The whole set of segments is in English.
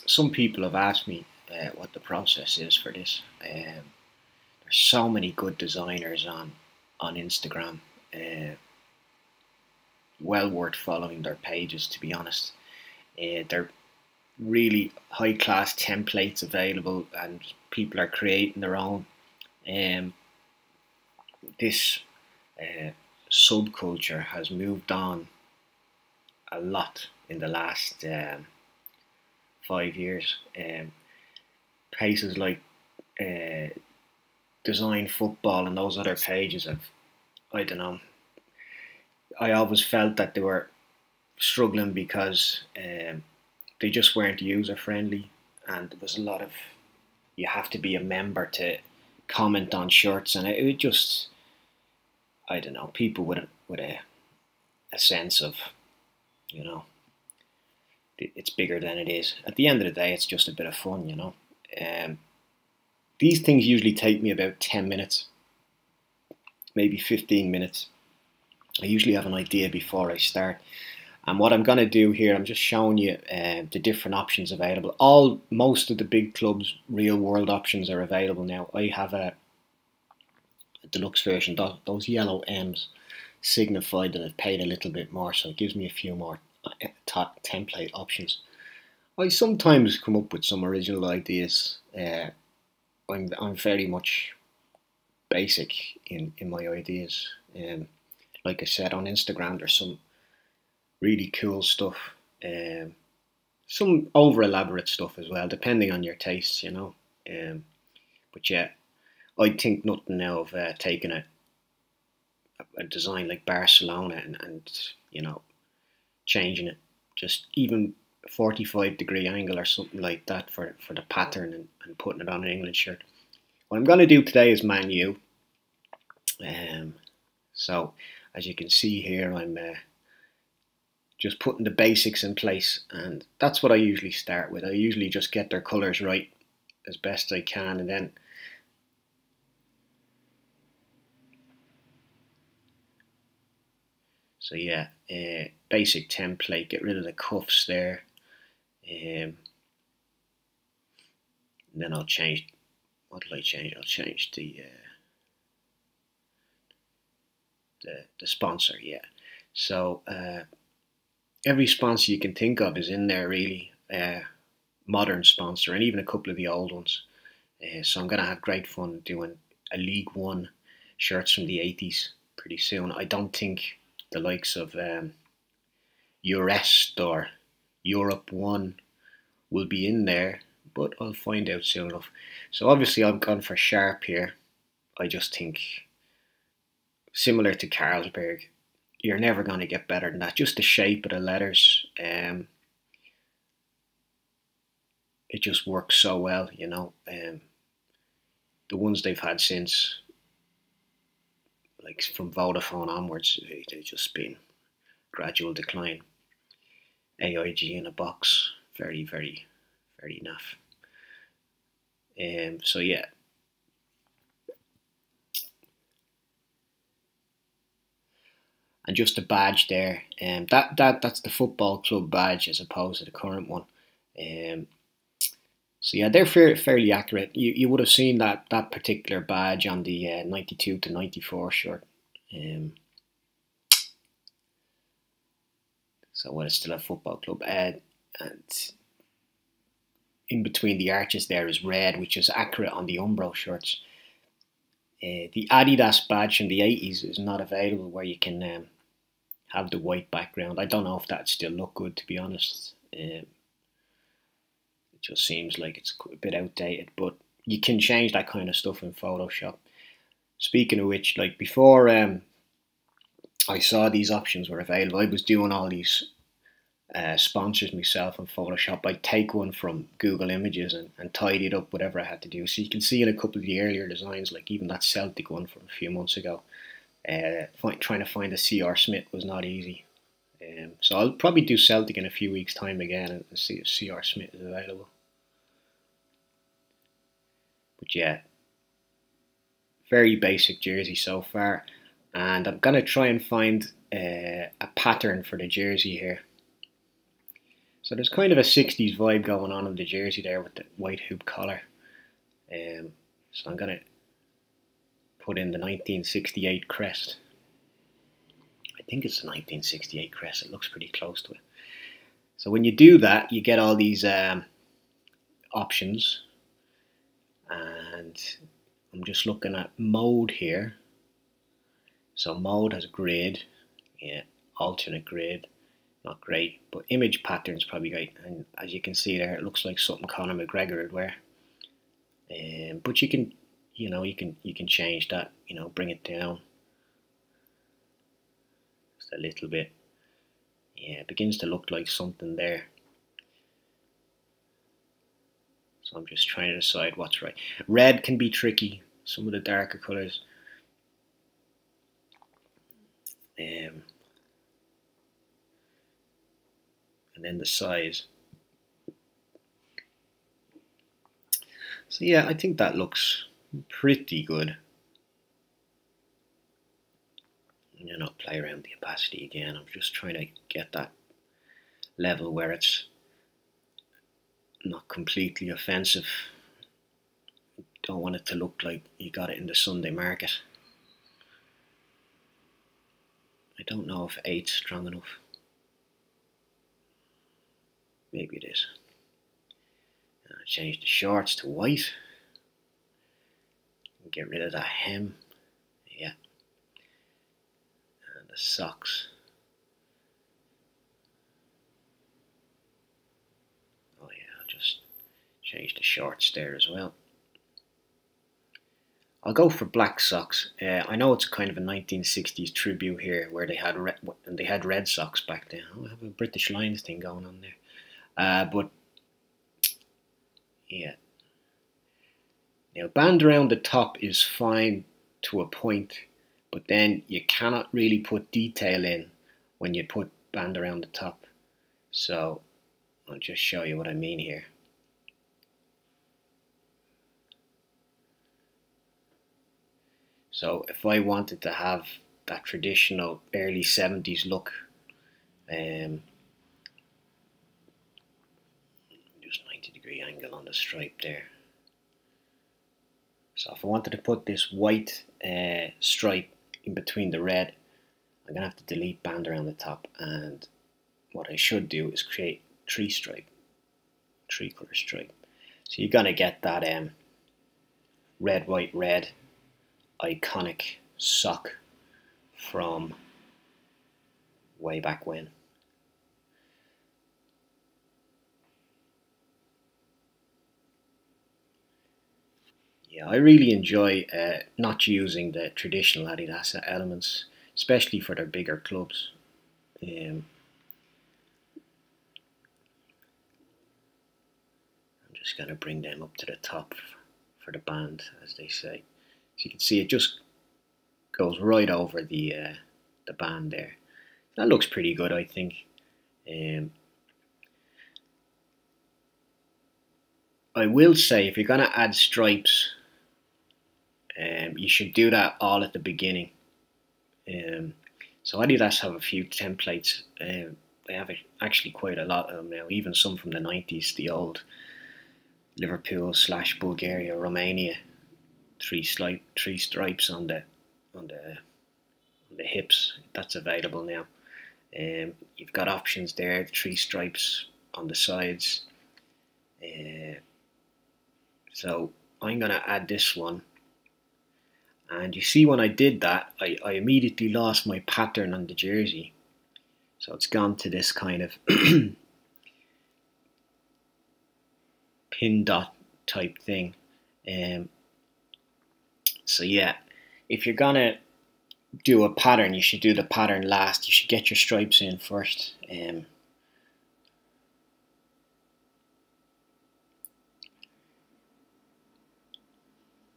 some people have asked me what the process is for this. There's so many good designers on Instagram. Well worth following their pages, to be honest. They're really high class templates available, and people are creating their own. Um, this subculture has moved on a lot in the last 5 years. Places like uh, Design Football and those other pages have, I don't know, I always felt that they were struggling because they just weren't user friendly, and there was a lot of, you have to be a member to comment on shirts, and it just, I don't know, people with a sense of, you know, it's bigger than it is. At the end of the day, it's just a bit of fun, you know. Um, these things usually take me about 10 minutes, maybe 15 minutes. I usually have an idea before I start. And what I'm going to do here, I'm just showing you the different options available. Most of the big clubs, real world options are available now. I have a deluxe version. Those yellow M's signify that I've paid a little bit more, so it gives me a few more template options. I sometimes come up with some original ideas. I'm very much basic in my ideas. Like I said, on Instagram there's some really cool stuff, some over elaborate stuff as well, depending on your tastes, you know. But yeah, I think nothing now of taking a design like Barcelona and you know, changing it, just even 45-degree angle or something like that for the pattern, and putting it on an England shirt. What I'm going to do today is Man U. So as you can see here, I'm just putting the basics in place, and that's what I usually start with. I usually just get their colours right as best I can, and then so yeah, basic template, get rid of the cuffs there, and then I'll change, what will I change? I'll change the sponsor, yeah. So every sponsor you can think of is in there, really. Modern sponsor, and even a couple of the old ones. So I'm going to have great fun doing a League One shirts from the 80s pretty soon. I don't think the likes of Eurest or Europe 1 will be in there, but I'll find out soon enough. So obviously I've gone for sharp here. I just think, similar to Carlsberg, you're never going to get better than that. Just the shape of the letters, it just works so well, you know. The ones they've had since, like from Vodafone onwards, they've just been gradual decline. AIG in a box, very, very, very naff. So yeah. And just a badge there, that's the football club badge as opposed to the current one. So yeah, they're fairly accurate. You would have seen that particular badge on the 92 to 94 shirt. So what is still a football club, and in between the arches there is red, which is accurate on the Umbro shirts. The Adidas badge from the 80s is not available, where you can have the white background. I don't know if that still look good, to be honest. It just seems like it's a bit outdated, but you can change that kind of stuff in Photoshop. Speaking of which, like before I saw these options were available, I was doing all these sponsors myself on Photoshop. I'd take one from Google Images and tidy it up, whatever I had to do. So you can see in a couple of the earlier designs, like even that Celtic one from a few months ago, trying to find a CR Smith was not easy. So I'll probably do Celtic in a few weeks' time again and see if CR Smith is available. But yeah, very basic jersey so far, and I'm gonna try and find a pattern for the jersey here. So there's kind of a 60s vibe going on in the jersey there with the white hoop collar. So I'm going to put in the 1968 crest. I think it's the 1968 crest. It looks pretty close to it. So when you do that, you get all these options. And I'm just looking at mode here. So mode has grid. Yeah, alternate grid. Not great, but image pattern's probably great. And as you can see there, it looks like something Conor McGregor would wear. But you can, you can change that. Bring it down just a little bit. Yeah, it begins to look like something there. So I'm just trying to decide what's right. Red can be tricky. Some of the darker colours. And then the size. So yeah, I think that looks pretty good. Play around the opacity again. I'm just trying to get that level where it's not completely offensive. Don't want it to look like you got it in the Sunday market. I don't know if 8's strong enough. Maybe it is. Change the shorts to white. Get rid of that hem. Yeah. And the socks. Oh yeah, I'll just change the shorts there as well. I'll go for black socks. I know it's kind of a 1960s tribute here, where they had red socks back then. I have a British Lions thing going on there. But yeah. Now, band around the top is fine to a point, but then you cannot really put detail in when you put band around the top. So I'll just show you what I mean here. So if I wanted to have that traditional early 70s look, just 90-degree angle on the stripe there. So if I wanted to put this white stripe in between the red, I'm going to have to delete band around the top, and what I should do is create three colour stripe. So you're going to get that red, white, red iconic sock from way back when. Yeah, I really enjoy not using the traditional Adidas elements, especially for their bigger clubs. I'm just going to bring them up to the top for the band, as they say. So you can see it just goes right over the band there. That looks pretty good, I think. I will say, if you're going to add stripes, you should do that all at the beginning. So Adidas have a few templates. They have actually quite a lot of them now, even some from the 90s, the old Liverpool / Bulgaria, Romania, three stripes on the hips. That's available now. You've got options there, 3 stripes on the sides. So I'm going to add this one. And you see, when I did that, I immediately lost my pattern on the jersey. So it's gone to this kind of pin dot type thing. So yeah, if you're going to do a pattern, you should do the pattern last. You should get your stripes in first.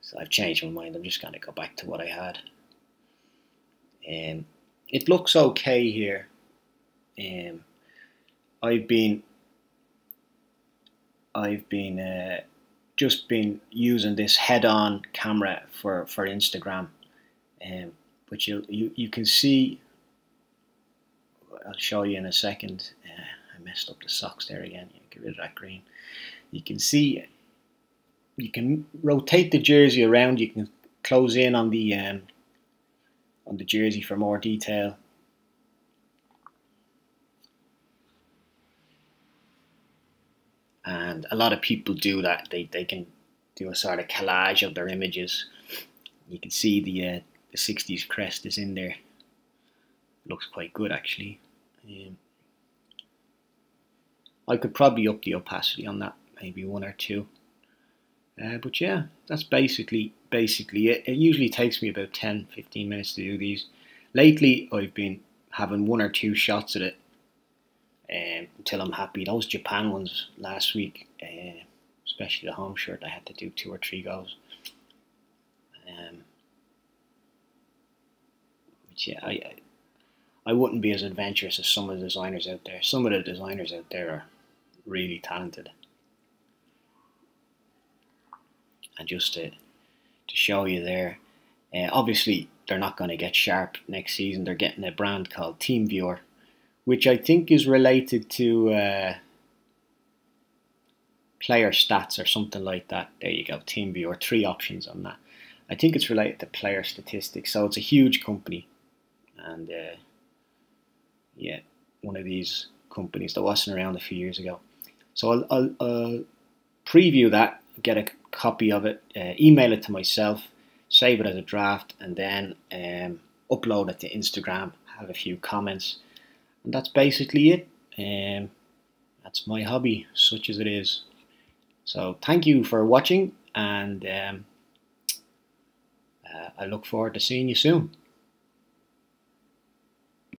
So I've changed my mind. I'm just going to go back to what I had. It looks okay here. I've been just been using this head-on camera for Instagram, but you can see. I'll show you in a second. I messed up the socks there again. Yeah, get rid of that green. You can see, you can rotate the jersey around. You can close in on the jersey for more detail. And a lot of people do that. They can do a sort of collage of their images. You can see the 60s crest is in there. Looks quite good actually. I could probably up the opacity on that, maybe 1 or 2. But yeah, that's basically it. It usually takes me about 10-15 minutes to do these. Lately I've been having 1 or 2 shots at it until I'm happy. Those Japan ones last week, especially the home shirt, I had to do 2 or 3 goes. But yeah, I wouldn't be as adventurous as some of the designers out there. Some of the designers out there are really talented. And just to show you there, obviously they're not going to get Sharp next season. They're getting a brand called TeamViewer, which I think is related to player stats or something like that. There you go, TeamViewer, 3 options on that. I think it's related to player statistics, so it's a huge company. And yeah, one of these companies that wasn't around a few years ago. So I'll preview that, get a copy of it, email it to myself, save it as a draft, and then upload it to Instagram, have a few comments, and that's basically it. That's my hobby, such as it is. So thank you for watching, and I look forward to seeing you soon.